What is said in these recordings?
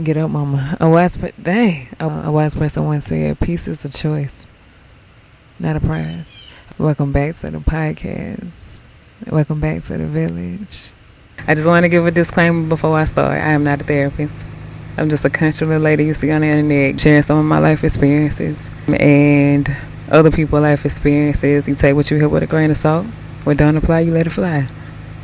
Get up, mama. A wise person once said, peace is a choice, not a prize. Welcome back to the podcast. Welcome back to the village. I just want to give a disclaimer before I start. I am not a therapist. I'm just a country little lady you see on the internet sharing some of my life experiences and other people's life experiences. You take what you hear with a grain of salt. What don't apply, you let it fly.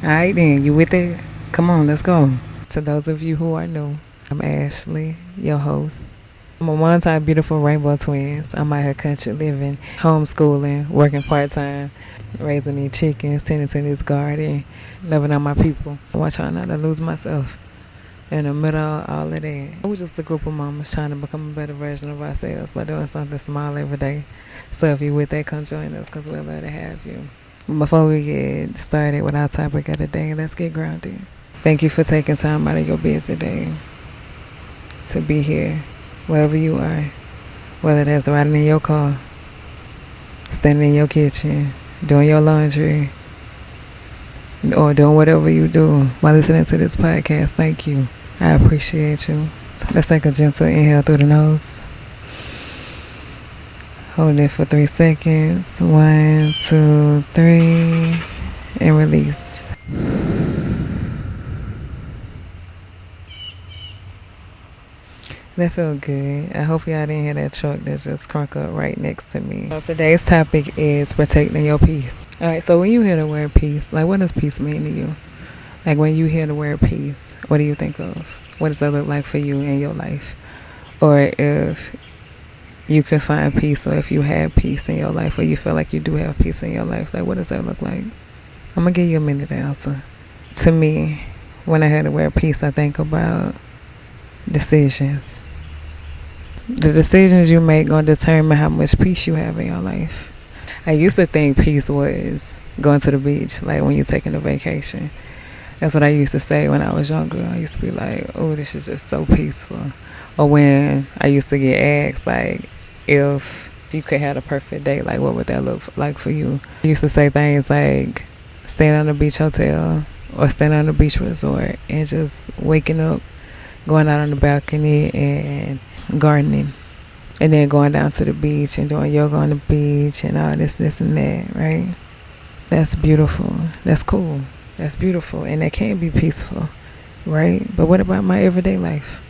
Alright then, you with it? Come on, let's go. To those of you who are new, I'm Ashley, your host. I'm a one-time beautiful rainbow twins. I'm out here country living, homeschooling, working part-time, raising these chickens, tending to this garden, loving on my people. I'm trying not to lose myself in the middle of all of that. We're just a group of mamas trying to become a better version of ourselves by doing something small every day. So if you're with that, come join us because we'd love to have you. Before we get started with our topic of the day, let's get grounded. Thank you for taking time out of your busy day to be here, wherever you are, whether that's riding in your car, standing in your kitchen, doing your laundry, or doing whatever you do while listening to this podcast. Thank you. I appreciate you. Let's take a gentle inhale through the nose. Hold it for 3 seconds. 1, 2, 3, and release. That felt good. I hope y'all didn't hear that truck that just crunk up right next to me. So today's topic is protecting your peace. Alright, so when you hear the word peace, like what does peace mean to you? Like when you hear the word peace, what do you think of? What does that look like for you in your life? Or if you could find peace, or if you have peace in your life, or you feel like you do have peace in your life, like what does that look like? I'm gonna give you a minute to answer. To me, when I hear the word peace, I think about decisions. The decisions you make gonna determine how much peace you have in your life. I used to think peace was going to the beach, like when you're taking a vacation. That's what I used to say when I was younger. I used to be like, oh, this is just so peaceful. Or when I used to get asked, like, if you could have a perfect day, like what would that look like for you? I used to say things like staying on the beach hotel or staying on the beach resort and just waking up, going out on the balcony and gardening, and then going down to the beach and doing yoga on the beach and all this and that, right? That's beautiful. That's cool. That's beautiful. And that can be peaceful, right? But what about my everyday life?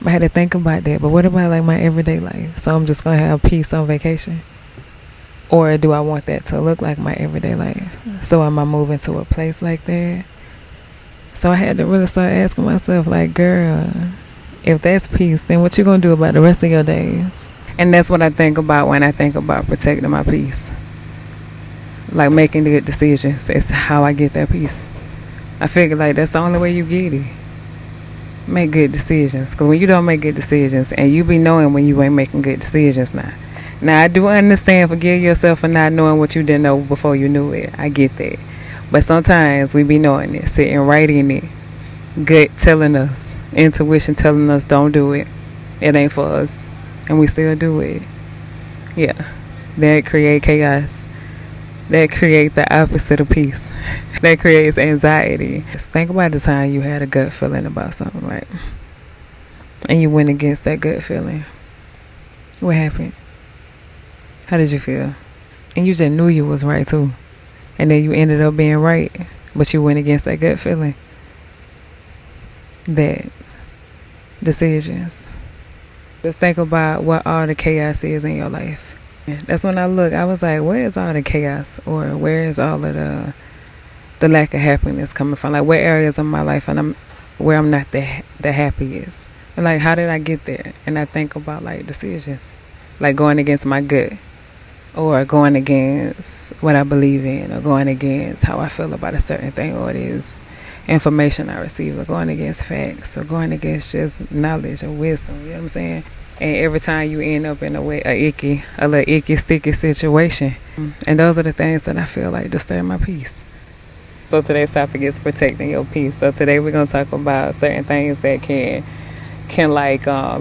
I had to think about that. But what about like my everyday life? So I'm just going to have peace on vacation? Or do I want that to look like my everyday life? So am I moving to a place like that? So I had to really start asking myself, like, girl, if that's peace, then what you gonna do about the rest of your days? And that's what I think about when I think about protecting my peace. Like making good decisions is how I get that peace. I figure like that's the only way you get it. Make good decisions. Because when you don't make good decisions, and you be knowing when you ain't making good decisions now. Now I do understand, forgive yourself for not knowing what you didn't know before you knew it. I get that. But sometimes we be knowing it, sitting right in it, gut telling us, intuition telling us don't do it. It ain't for us. And we still do it. Yeah. That create chaos. That create the opposite of peace. That creates anxiety. Just think about the time you had a gut feeling about something, right? And you went against that gut feeling. What happened? How did you feel? And you just knew you was right too. And then you ended up being right, but you went against that gut feeling. That's decisions. Just think about what all the chaos is in your life. That's when I was like, where is all the chaos? Or where is all of the lack of happiness coming from? Like, what areas of my life and where I'm not the happiest? And like, how did I get there? And I think about like decisions, like going against my gut, or going against what I believe in, or going against how I feel about a certain thing, or it is information I receive, or going against facts, or going against just knowledge or wisdom. You know what I'm saying? And every time you end up in a little icky, sticky situation. And those are the things that I feel like disturb my peace. So today's topic is protecting your peace. So today we're going to talk about certain things that can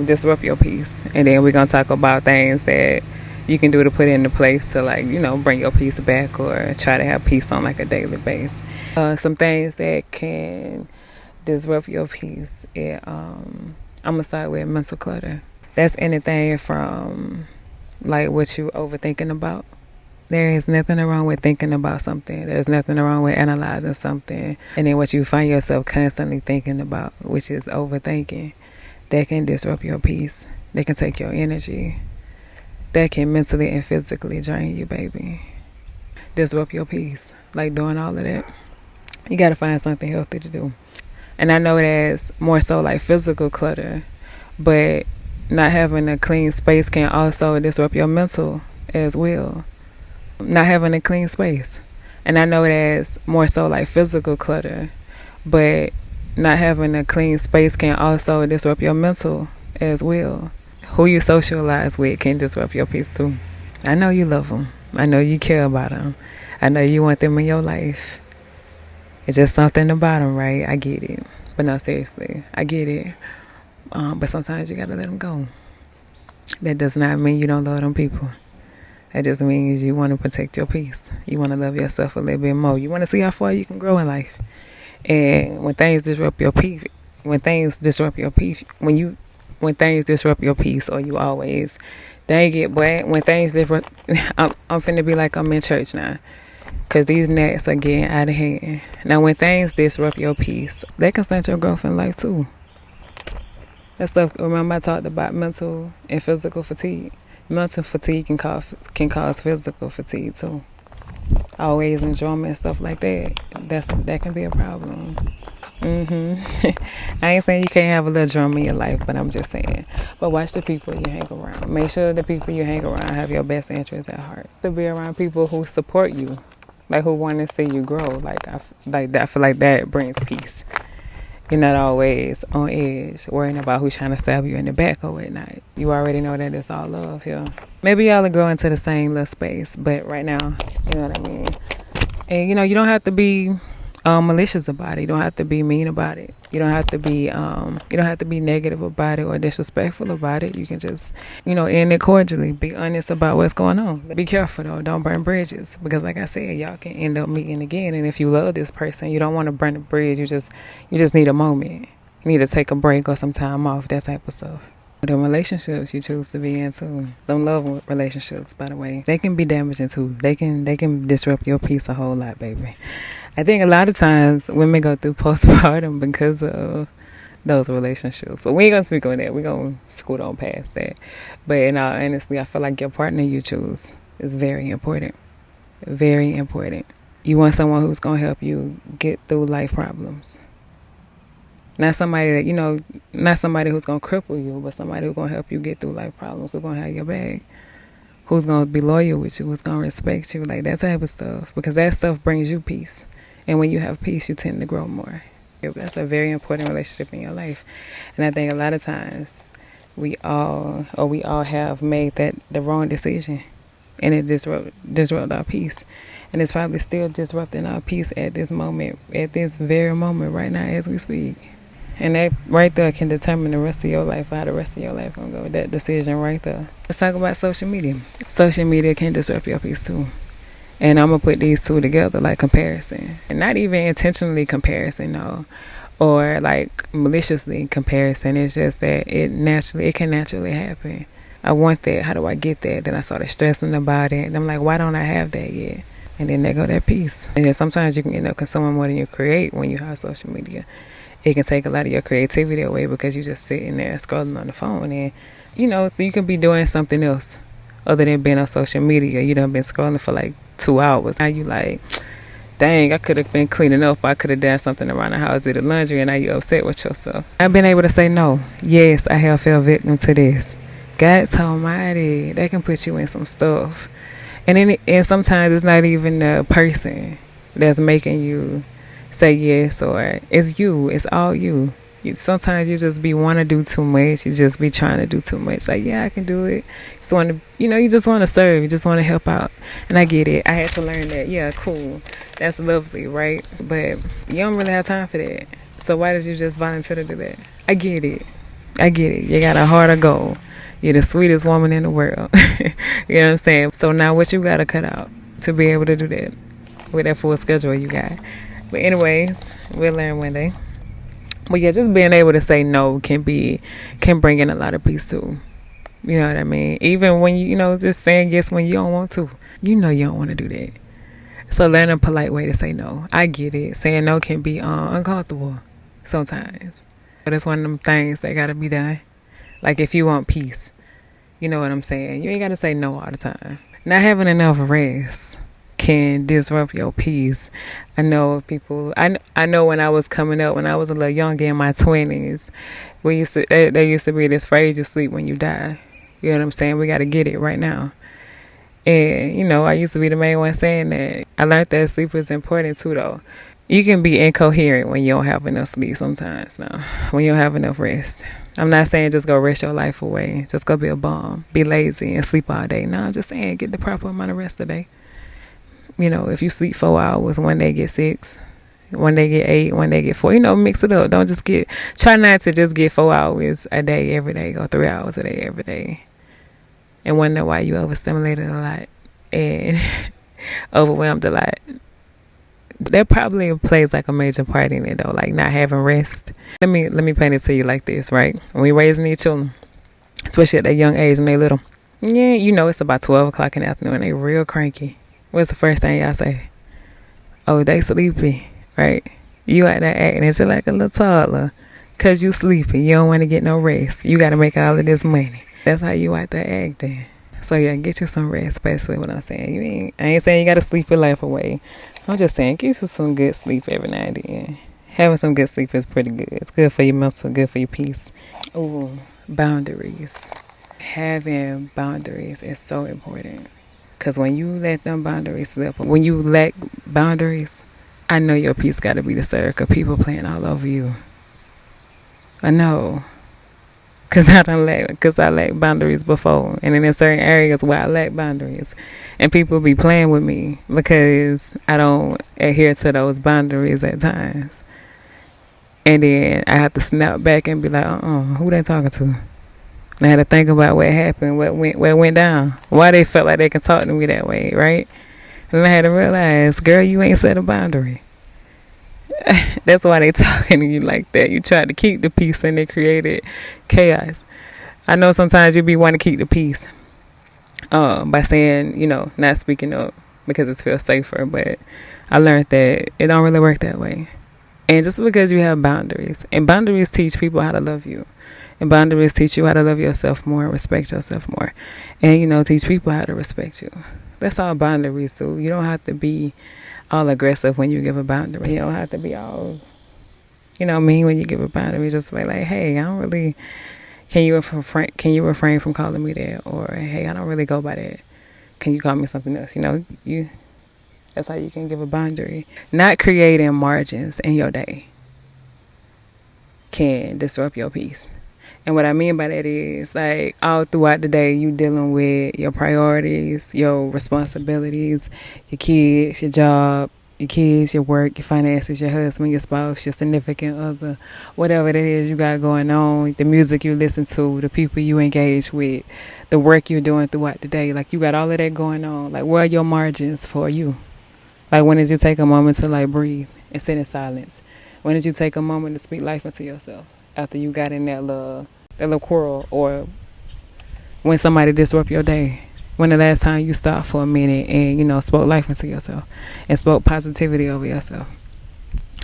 disrupt your peace. And then we're going to talk about things that you can do to put into place to, like, you know, bring your peace back or try to have peace on like a daily basis. Some things that can disrupt your peace, I'm gonna start with mental clutter. That's anything from like what you overthinking about. There is nothing wrong with thinking about something. There's nothing wrong with analyzing something. And then what you find yourself constantly thinking about, which is overthinking, that can disrupt your peace. That can take your energy. That can mentally and physically drain you, baby. Disrupt your peace. Like doing all of that. You got to find something healthy to do. And I know that's more so like physical clutter, but not having a clean space can also disrupt your mental as well. Not having a clean space. And I know that's more so like physical clutter, but not having a clean space can also disrupt your mental as well. Who you socialize with can disrupt your peace too. I know you love them. I know you care about them. I know you want them in your life. It's just something about them, right? I get it. But no, seriously, I get it. But sometimes you gotta let them go. That does not mean you don't love them people. That just means you want to protect your peace. You want to love yourself a little bit more. You want to see how far you can grow in life. And when things disrupt your peace, when things disrupt your peace, or you always, dang it, boy, when things disrupt, I'm finna be like I'm in church now. Because these gnats are getting out of hand. Now, when things disrupt your peace, they can stunt your growth in life too. That stuff, remember I talked about mental and physical fatigue. Mental fatigue can cause physical fatigue too. Always enjoyment and stuff like that. That can be a problem. I ain't saying you can't have a little drama in your life, but I'm just saying. But watch the people you hang around. Make sure the people you hang around have your best interests at heart. To be around people who support you, like who want to see you grow. I feel like that brings peace. You're not always on edge, worrying about who's trying to stab you in the back or whatnot. You already know that it's all love here. Maybe y'all will grow into the same little space, but right now, you know what I mean? And, you don't have to be malicious about it. You don't have to be mean about it. You don't have to be negative about it or disrespectful about it. You can just, end it cordially. Be honest about what's going on. Be careful though. Don't burn bridges, because like I said, y'all can end up meeting again. And if you love this person, you don't want to burn a bridge. You just need a moment. You need to take a break or some time off. That type of stuff. The relationships you choose to be in too. Some love relationships, by the way, they can be damaging too. They can disrupt your peace a whole lot, baby. I think a lot of times women go through postpartum because of those relationships. But we ain't going to speak on that. We're going to scoot on past that. But in all honesty, I feel like your partner you choose is very important. Very important. You want someone who's going to help you get through life problems. Not somebody that, not somebody who's going to cripple you, but somebody who's going to help you get through life problems, who's going to have your back. Who's going to be loyal with you, who's going to respect you, like that type of stuff. Because that stuff brings you peace. And when you have peace, you tend to grow more. That's a very important relationship in your life. And I think a lot of times we all have made the wrong decision. And it disrupt our peace. And it's probably still disrupting our peace at this very moment right now as we speak. And that right there can determine the rest of your life, how the rest of your life gonna go. That decision right there. Let's talk about social media. Social media can disrupt your peace too. And I'm gonna put these two together, like comparison. And not even intentionally comparison, no. Or like maliciously comparison. It's just that it can naturally happen. I want that. How do I get that? Then I started stressing about it. And I'm like, why don't I have that yet? And then there go that peace. And then sometimes you can end up consuming more than you create when you have social media. It can take a lot of your creativity away because you're just sitting there scrolling on the phone. And, so you can be doing something else other than being on social media. You done been scrolling for like 2 hours. Now you like, dang, I could have been cleaning up. I could have done something around the house, did the laundry, and now you upset with yourself. I've been able to say no. Yes, I have fell victim to this. God's almighty. That can put you in some stuff. And sometimes it's not even the person that's making you say yes, or it's you. It's all you. Sometimes you just want to do too much. You just be trying to do too much. Like, yeah, I can do it. Just want to, you just want to serve. You just want to help out. And I get it. I had to learn that. Yeah, cool. That's lovely, right? But you don't really have time for that. So why did you just volunteer to do that? I get it. You got a heart of gold. You're the sweetest woman in the world. You know what I'm saying? So now what you got to cut out to be able to do that with that full schedule you got? But anyways, we'll learn one day. But yeah, just being able to say no can bring in a lot of peace too. You know what I mean? Even when just saying yes when you don't want to. You know you don't want to do that. So learn a polite way to say no. I get it. Saying no can be uncomfortable sometimes. But it's one of them things that gotta be done. Like if you want peace. You know what I'm saying? You ain't gotta say no all the time. Not having enough rest can disrupt your peace. I know people. I know when I was coming up, when I was a little younger in my 20s, there used to be this phrase: "You sleep when you die." You know what I'm saying? We got to get it right now. And I used to be the main one saying that. I learned that sleep is important too, though. You can be incoherent when you don't have enough sleep sometimes. Now, when you don't have enough rest. I'm not saying just go rest your life away. Just go be a bum, be lazy, and sleep all day. No, I'm just saying get the proper amount of rest today. If you sleep 4 hours, one day get 6, one day get 8, one day get 4. Mix it up. Don't just try not to just get 4 hours a day every day or 3 hours a day every day. And wonder why you overstimulated a lot and overwhelmed a lot. That probably plays like a major part in it though, like not having rest. Let me paint it to you like this, right? When we raising these children, especially at that young age when they little, it's about 12 o'clock in the afternoon and they real cranky. What's the first thing y'all say? Oh, they sleepy, right? You out there acting as like a little toddler because you sleepy. You don't want to get no rest. You got to make all of this money. That's how you out there acting. So yeah, get you some rest, basically what I'm saying. I ain't saying you got to sleep your life away. I'm just saying get you some good sleep every now and then. Having some good sleep is pretty good. It's good for your mental, good for your peace. Ooh, boundaries. Having boundaries is so important. Because when you let them boundaries slip, when you lack boundaries, I know your peace got to be disturbed because people playing all over you. I know. Because I lack boundaries before. And in certain areas where I lack boundaries. And people be playing with me because I don't adhere to those boundaries at times. And then I have to snap back and be like, who they talking to? I had to think about what happened, what went down, why they felt like they can talk to me that way, right? And I had to realize, girl, you ain't set a boundary. That's why they talking to you like that. You tried to keep the peace and they created chaos. I know sometimes you be wanting to keep the peace by saying, not speaking up because it feels safer. But I learned that it don't really work that way. And just because you have boundaries, and boundaries teach people how to love you. And boundaries teach you how to love yourself more and respect yourself more. And, teach people how to respect you. That's all boundaries do. You don't have to be all aggressive when you give a boundary. You don't have to be all, mean when you give a boundary. Just be like, hey, I don't really, can you refrain from calling me that? Or, hey, I don't really go by that. Can you call me something else? That's how you can give a boundary. Not creating margins in your day can disrupt your peace. And what I mean by that is, like, all throughout the day, you dealing with your priorities, your responsibilities, your kids, your job, your kids, your work, your finances, your husband, your spouse, your significant other, whatever it is you got going on, the music you listen to, the people you engage with, the work you're doing throughout the day. Like, you got all of that going on. Like, where are your margins for you? Like, when did you take a moment to, like, breathe and sit in silence? When did you take a moment to speak life into yourself? After you got in that little quarrel, or when somebody disrupt your day? When the last time you stopped for a minute and spoke life into yourself and spoke positivity over yourself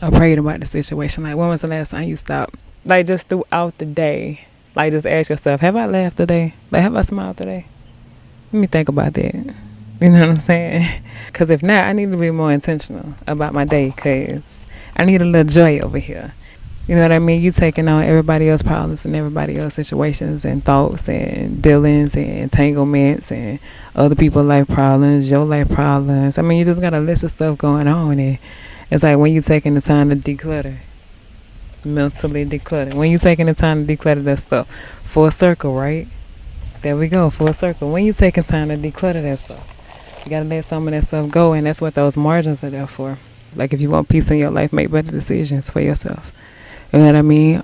or prayed about the situation? Like, when was the last time you stopped? Like, just throughout the day, like, just ask yourself, have I laughed today? Like, have I smiled today? Let me think about that. You know what I'm saying? Because if not, I need to be more intentional about my day, because I need a little joy over here. You know what I mean? You taking on everybody else's problems and everybody else's situations and thoughts and dealings and entanglements and other people's life problems, your life problems. I mean, you just got a list of stuff going on. And it's like when you taking the time to declutter, mentally declutter. When you taking the time to declutter that stuff, full circle, right? There we go, full circle. When you taking time to declutter that stuff, you got to let some of that stuff go. And that's what those margins are there for. Like, if you want peace in your life, make better decisions for yourself. You know what I mean?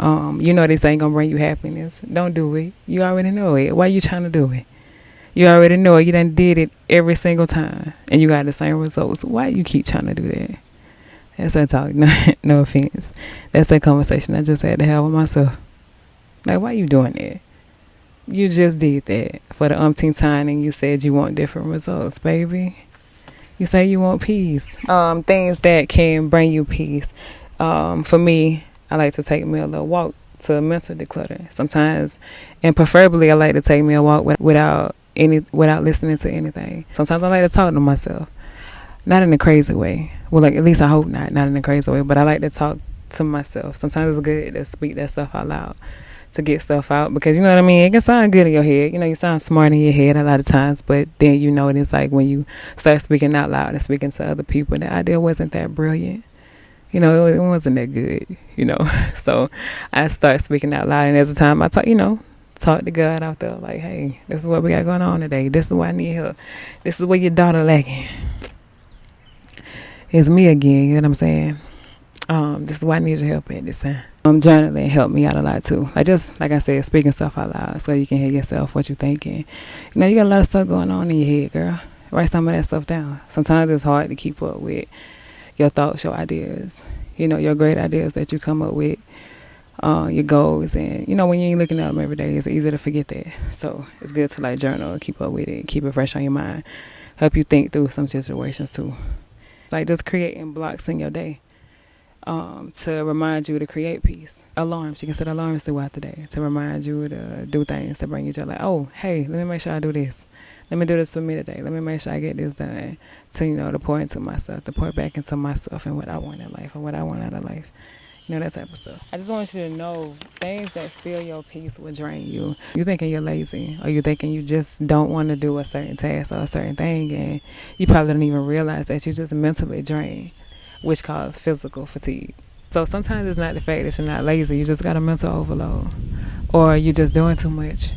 This ain't gonna bring you happiness. Don't do it. You already know it. Why you trying to do it? You already know it. You done did it every single time and you got the same results. Why you keep trying to do that? That's that talk. No offense. That's that conversation I just had to have with myself. Like, why you doing that? You just did that for the umpteenth time and you said you want different results, baby. You say you want peace. Things that can bring you peace. For me, I like to take me a little walk to mental declutter. Sometimes, and preferably, I like to take me a walk without listening to anything. Sometimes I like to talk to myself. Not in a crazy way. Well, like, at least I hope not in a crazy way, but I like to talk to myself. Sometimes it's good to speak that stuff out loud, to get stuff out, because you know what I mean, it can sound good in your head. You know, you sound smart in your head a lot of times, but then you know it's like when you start speaking out loud and speaking to other people, the idea wasn't that brilliant. You know, it wasn't that good, you know. So I start speaking out loud, and as the time I talk, talk to God out there, like, hey, this is what we got going on today. This is why I need help. This is where your daughter lacking. It's me again, you know what I'm saying? This is why I need your help at this time. Journaling helped me out a lot too. Like I said, speaking stuff out loud so you can hear yourself, what you're thinking. You know, you got a lot of stuff going on in your head, girl. Write some of that stuff down. Sometimes it's hard to keep up with your thoughts, your ideas, your great ideas that you come up with, your goals. And, when you ain't looking at them every day, it's easy to forget that. So it's good to journal, keep up with it, keep it fresh on your mind, help you think through some situations too. Like just creating blocks in your day to remind you to create peace. Alarms. You can set alarms throughout the day to remind you to do things to bring you joy. Like, oh, hey, let me make sure I do this. Let me do this for me today. Let me make sure I get this done. To pour into myself, to pour back into myself and what I want in life and what I want out of life. That type of stuff. I just want you to know things that steal your peace will drain you. You thinking you're lazy, or you thinking you just don't want to do a certain task or a certain thing, and you probably don't even realize that you're just mentally drained, which causes physical fatigue. So sometimes it's not the fact that you're not lazy. You just got a mental overload, or you're just doing too much,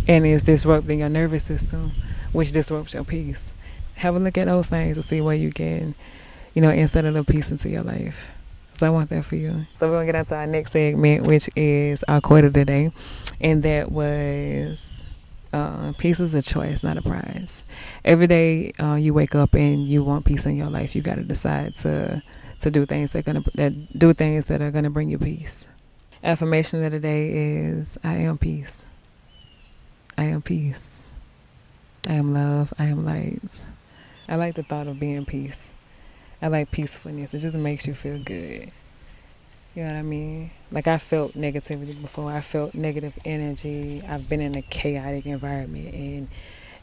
and it's disrupting your nervous system, which disrupts your peace. Have a look at those things to see where you can, instead of the peace into your life. I want that for you. So we're going to get into our next segment, which is our quote of the day. And that was, peace is a choice, not a prize. Every day you wake up and you want peace in your life, you got to decide to do things that are going to bring you peace. Affirmation of the day is, I am peace. I am peace. I am love. I am light. I like the thought of being peace. I like peacefulness. It just makes you feel good. You know what I mean? Like, I felt negativity before. I felt negative energy. I've been in a chaotic environment, and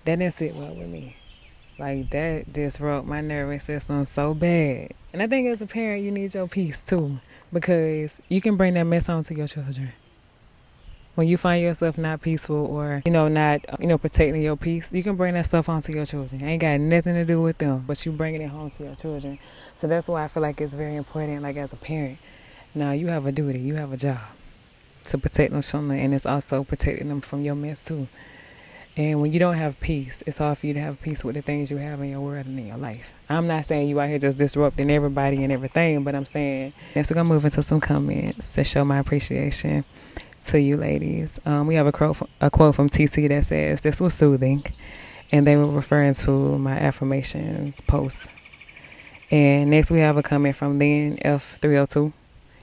that didn't sit well with me. Like, that disrupted my nervous system so bad. And I think as a parent, you need your peace too, because you can bring that mess on to your children. When you find yourself not peaceful or, not, protecting your peace, you can bring that stuff onto your children. It ain't got nothing to do with them, but you bringing it home to your children. So that's why I feel like it's very important, like as a parent. Now, you have a duty, you have a job to protect them children, and it's also protecting them from your mess too. And when you don't have peace, it's hard for you to have peace with the things you have in your world and in your life. I'm not saying you out here just disrupting everybody and everything, but I'm saying, yes, we're going to move into some comments to show my appreciation to you ladies. We have a quote from TC that says, this was soothing, and they were referring to my affirmation post. And next we have a comment from Lynn F302.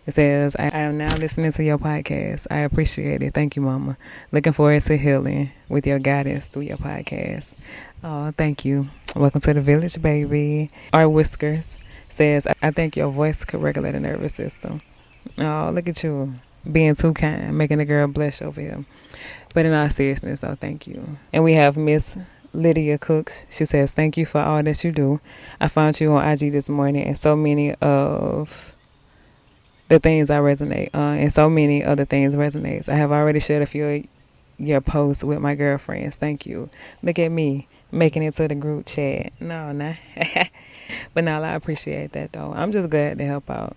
It says, I am now listening to your podcast. I appreciate it. Thank you, Mama. Looking forward to healing with your guidance through your podcast. Oh, thank you. Welcome to the village, baby. Our Whiskers says, I think your voice could regulate a nervous system. Oh, look at you. Being too kind, making a girl blush over here. But in all seriousness, thank you. And we have Miss Lydia Cooks. She says, thank you for all that you do. I found you on IG this morning, and so many of the things I resonate and so many other things resonates. I have already shared a few of your posts with my girlfriends. Thank you. Look at me making it to the group chat. No. But no, I appreciate that though. I'm just glad to help out.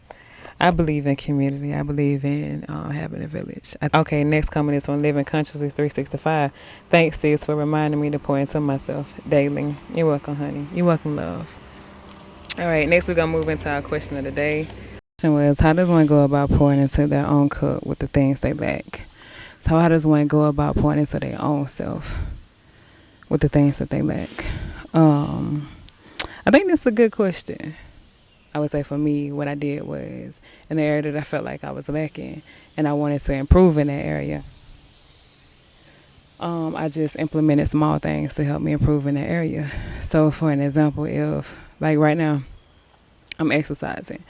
I believe in community. I believe in having a village. Okay, next comment is from Living Consciously 365. Thanks, sis, for reminding me to pour into myself daily. You're welcome, honey. You're welcome, love. All right, next we're going to move into our question of the day. The question was, how does one go about pouring into their own cup with the things they lack? So how does one go about pouring into their own self with the things that they lack? I think that's a good question. I would say for me, what I did was in the area that I felt like I was lacking and I wanted to improve in that area. I just implemented small things to help me improve in that area. So for an example, if like right now, I'm exercising,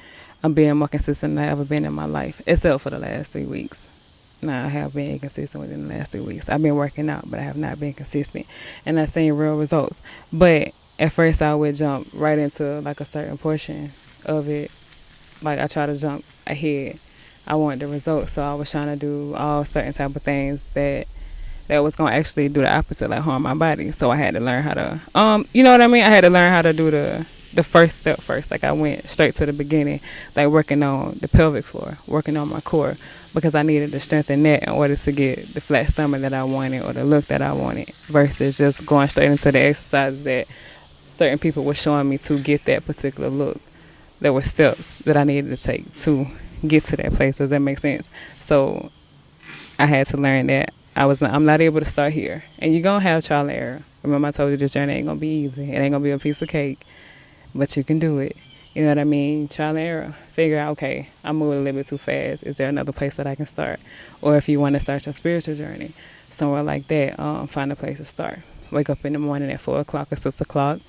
I'm being more consistent than I've ever been in my life, except for the last 3 weeks. Now I have been inconsistent within the last 3 weeks. I've been working out, but I have not been consistent, and I've seen real results. But at first, I would jump right into like a certain portion of it. Like I try to jump ahead. I want the results, so I was trying to do all certain type of things that was gonna actually do the opposite, like harm my body. So I had to learn how to, you know what I mean? I had to learn how to do the first step first. Like I went straight to the beginning, like working on the pelvic floor, working on my core, because I needed to strengthen that in order to get the flat stomach that I wanted or the look that I wanted, versus just going straight into the exercises that certain people were showing me to get that particular look. There were steps that I needed to take to get to that place. Does that make sense? So I had to learn that I'm not able to start here. And you're going to have trial and error. Remember I told you this journey ain't going to be easy. It ain't going to be a piece of cake. But you can do it. You know what I mean? Trial and error. Figure out, okay, I'm moving a little bit too fast. Is there another place that I can start? Or if you want to start your spiritual journey, somewhere like that, find a place to start. Wake up in the morning at 4 o'clock or 6 o'clock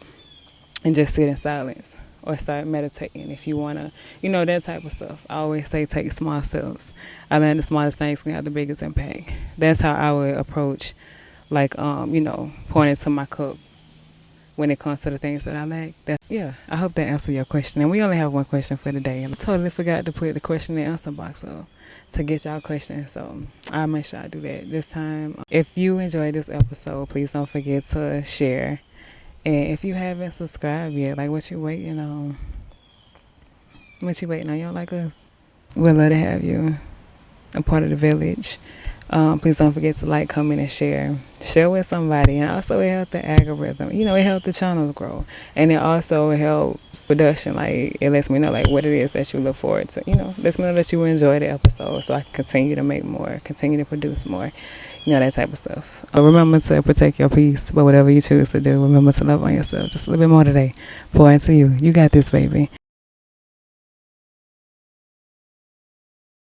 and just sit in silence. Or start meditating if you want to, you know, that type of stuff. I always say take small steps. I learned the smallest things can have the biggest impact. That's how I would approach, like, you know, pouring into my cup when it comes to the things that I lack. Yeah, I hope that answered your question. And we only have one question for the day. I totally forgot to put the question and answer box up to get y'all questions. So I'll make sure I do that this time. If you enjoyed this episode, please don't forget to share. And if you haven't subscribed yet, like what you waiting on? What you waiting on? You don't like us? We'd love to have you a part of the village. Please don't forget to like, comment, and share. Share with somebody. And also it helps the algorithm. You know, it helps the channel grow. And it also helps production. Like, it lets me know like what it is that you look forward to. You know, lets me know that you enjoy the episode so I can continue to make more, continue to produce more. You know, that type of stuff. Remember to protect your peace, but whatever you choose to do, remember to love on yourself just a little bit more today. Pour into you. You got this, baby.